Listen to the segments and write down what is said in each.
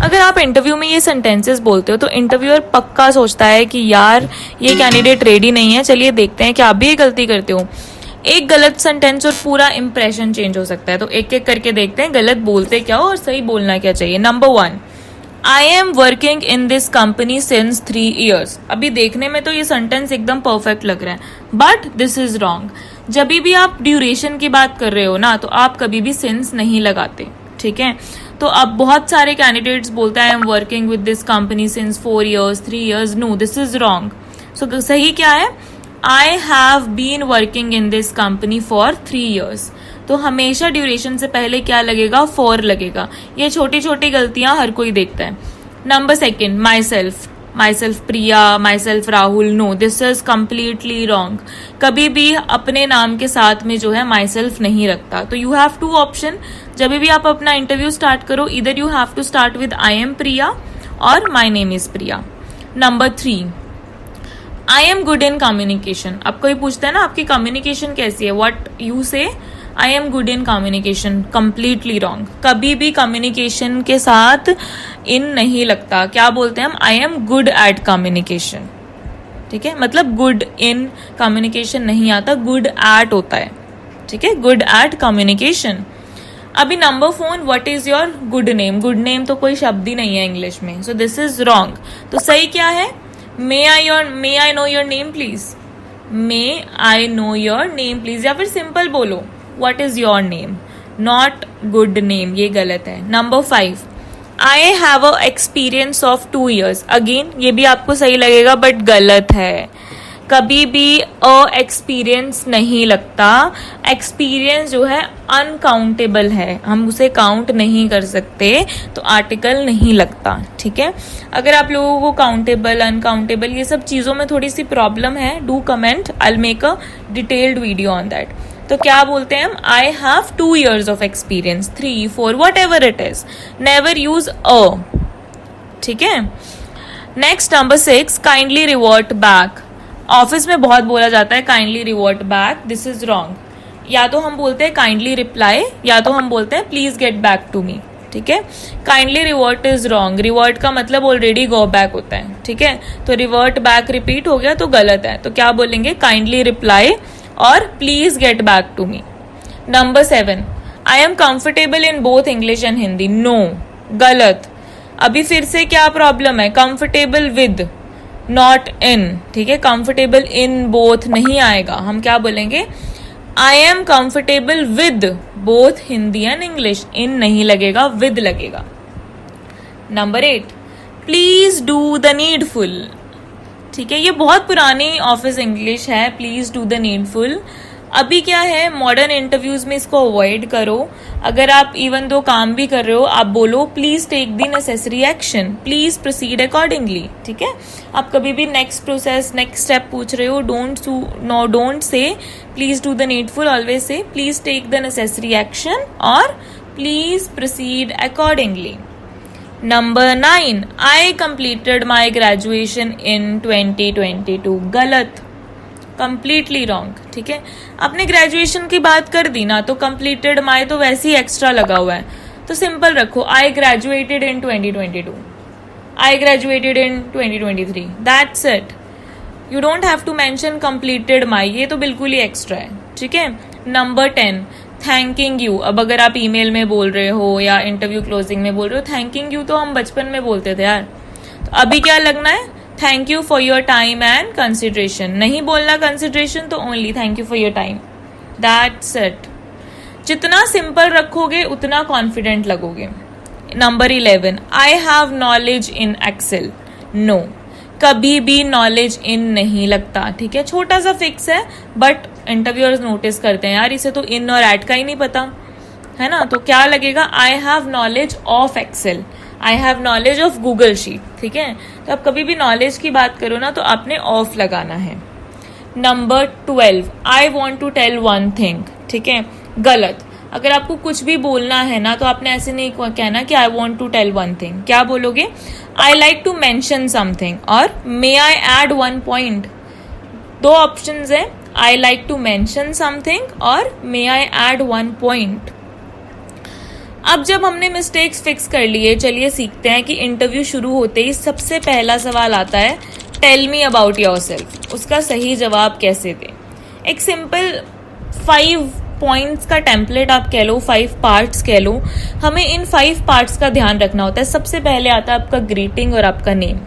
अगर आप इंटरव्यू में ये सेंटेंसेस बोलते हो तो इंटरव्यूअर पक्का सोचता है कि यार ये कैंडिडेट रेडी नहीं है, चलिए देखते हैं कि आप भी ये गलती करते हो। एक गलत सेंटेंस और पूरा इंप्रेशन चेंज हो सकता है। तो एक एक करके देखते हैं गलत बोलते क्या हो और सही बोलना क्या चाहिए। Number 1, I am working in this company since 3 years। अभी देखने में तो ये सेंटेंस एकदम परफेक्ट लग रहा है, बट दिस इज रॉन्ग। जब भी आप ड्यूरेशन की बात कर रहे हो ना, तो आप कभी भी सिंस नहीं लगाते, ठीक है। तो अब बहुत सारे कैंडिडेट्स बोलते हैं I am working with this company since 4 years, 3 years। No, this is wrong. So सही क्या है, I have been working in this company for 3 years। तो हमेशा ड्यूरेशन से पहले क्या लगेगा, फॉर लगेगा। ये छोटी छोटी गलतियां हर कोई देखता है। Number 2, myself Priya, myself Rahul. No, this is completely wrong. कभी भी अपने नाम के साथ में जो है माई सेल्फ नहीं रखता। तो यू हैव 2 ऑप्शन। जब भी आप अपना इंटरव्यू स्टार्ट करो, इधर you have to start with I am Priya और my name is Priya. Number 3, I am good in communication. अब कोई पूछता है ना आपकी कम्युनिकेशन कैसी है, व्हाट यू से, आई am good in communication. Completely wrong. कभी भी कम्युनिकेशन के साथ इन नहीं लगता। क्या बोलते हैं हम, आई एम गुड एट कम्युनिकेशन, ठीक है। मतलब गुड इन कम्युनिकेशन नहीं आता, गुड एट होता है, ठीक है, गुड एट कम्युनिकेशन। अभी number 4, what is your good name. Good name तो कोई शब्द ही नहीं है इंग्लिश में, सो दिस इज रॉन्ग। तो सही क्या है, may I know your name please. May I know your name please, या फिर सिंपल बोलो what is your name, not good name, ये गलत है। Number 5, I have a experience of 2 years। Again ये भी आपको सही लगेगा बट गलत है। कभी भी एक्सपीरियंस नहीं लगता। एक्सपीरियंस जो है अनकाउंटेबल है, हम उसे काउंट नहीं कर सकते, तो आर्टिकल नहीं लगता, ठीक है। अगर आप लोगों को काउंटेबल, अनकाउंटेबल ये सब चीज़ों में थोड़ी सी प्रॉब्लम है, do comment, I will make a detailed video on that. तो क्या बोलते हैं हम, I have 2 years of experience, 3, 4, what ever it is, never use a, ठीक है। Next number 6, kindly revert back. Office में बहुत बोला जाता है kindly revert back, this is wrong. या तो हम बोलते हैं काइंडली रिप्लाई, या तो हम बोलते हैं please get back to me, ठीक है। Kindly revert is wrong. Revert का मतलब ऑलरेडी गो बैक होता है, ठीक है। तो रिवर्ट बैक रिपीट हो गया तो गलत है। तो क्या बोलेंगे, काइंडली रिप्लाई और please get back to me. Number 7, I am comfortable in both English and Hindi. No, गलत। अभी फिर से क्या प्रॉब्लम है, कंफर्टेबल विद, नॉट इन, ठीक है। कंफर्टेबल इन बोथ नहीं आएगा, हम क्या बोलेंगे, I am comfortable with both Hindi and English. In नहीं लगेगा, विद लगेगा। Number 8, please do the needful, ठीक है। ये बहुत पुरानी ऑफिस इंग्लिश है, प्लीज डू द नीडफुल। अभी क्या है, मॉडर्न इंटरव्यूज में इसको अवॉइड करो। अगर आप इवन दो काम भी कर रहे हो, आप बोलो please take the necessary action, please proceed accordingly, ठीक है। आप कभी भी नेक्स्ट प्रोसेस, नेक्स्ट स्टेप पूछ रहे हो, don't say please do the needful, always say please take the necessary action और please proceed accordingly. Number 9, I completed my graduation in 2022। गलत, कंप्लीटली रॉन्ग, ठीक है। आपने ग्रेजुएशन की बात कर दी ना, तो कंप्लीटेड माई तो वैसे ही एक्स्ट्रा लगा हुआ है, तो सिंपल रखो, I graduated in 2022, I graduated in 2023, that's it. You don't have to mention completed my, ये तो बिल्कुल ही एक्स्ट्रा है, ठीक है। Number 10, thanking you. अब अगर आप ईमेल में बोल रहे हो या इंटरव्यू क्लोजिंग में बोल रहे हो, थैंकिंग यू तो हम बचपन में बोलते थे यार। तो अभी क्या लगना है, thank you for your time and consideration. नहीं बोलना कंसिडरेशन, तो only thank you for your time, that's it. जितना सिंपल रखोगे उतना कॉन्फिडेंट लगोगे। Number 11, I have knowledge in Excel. No, कभी भी नॉलेज इन नहीं लगता, ठीक है। छोटा सा फिक्स है, बट इंटरव्यूअर्स नोटिस करते हैं यार इसे तो इन और एट का ही नहीं पता, है ना। तो क्या लगेगा, I have knowledge of Excel, I have knowledge of Google sheet, ठीक है। तो आप कभी भी नॉलेज की बात करो ना, तो आपने ऑफ लगाना है। Number 12, I want to tell one thing, ठीक है। गलत। अगर आपको कुछ भी बोलना है ना, तो आपने ऐसे नहीं कहना कि I want to tell one thing. क्या बोलोगे, I like to mention something और may I add one point. 2 options है, I like to mention something और may I add one point. अब जब हमने मिस्टेक्स फिक्स कर लिए, चलिए सीखते हैं कि इंटरव्यू शुरू होते ही सबसे पहला सवाल आता है, टेल मी अबाउट योरसेल्फ। उसका सही जवाब कैसे दें? एक सिंपल 5 पॉइंट्स का टेम्पलेट आप कह लो, 5 पार्ट्स कह लो। हमें इन 5 पार्ट्स का ध्यान रखना होता है। सबसे पहले आता है आपका ग्रीटिंग और आपका नेम,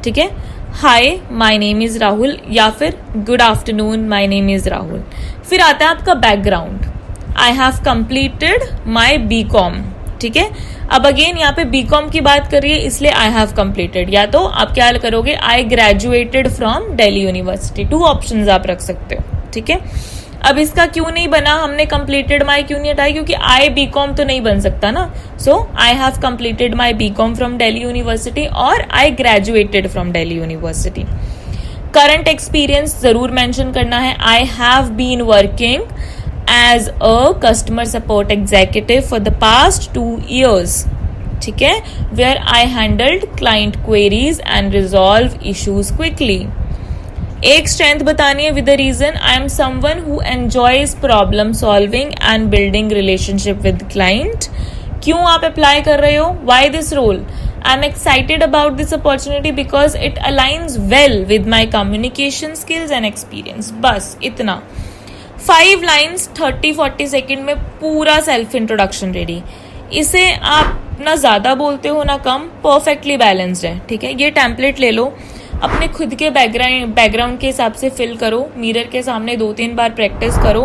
ठीक है। Hi my name is Rahul, या फिर good afternoon my name is Rahul. फिर आता है आपका background, I have completed my BCom, ठीक है। अब अगेन यहाँ पे BCom की बात करिए, इसलिए आई हैव कंप्लीटेड, या तो आप क्या करोगे, आई graduated from Delhi university. 2 options आप रख सकते हो, ठीक है। अब इसका क्यों नहीं बना, हमने कंप्लीटेड माई क्यों नहीं हटाया, क्योंकि आई BCom तो नहीं बन सकता ना। So I have completed my BCom from Delhi university और I graduated from Delhi university. Current experience जरूर मेंशन करना है, I have been working as a customer support executive for the past 2 years, ठीक है, where I handled client queries and resolve issues quickly. एक strength बतानी है with the reason, I am someone who enjoys problem solving and building relationship with client. क्यों आप apply कर रहे हो? Why this role? I am excited about this opportunity because it aligns well with my communication skills and experience. बस इतना। 5 lines 30-40 second में पूरा self introduction ready. इसे आप ना ज्यादा बोलते हो ना कम, परफेक्टली बैलेंस्ड है, ठीक है। ये टेम्पलेट ले लो, अपने खुद के बैकग्राउंड के हिसाब से फिल करो, मिरर के सामने 2-3 बार प्रैक्टिस करो,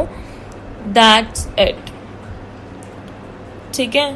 दैट्स इट, ठीक है।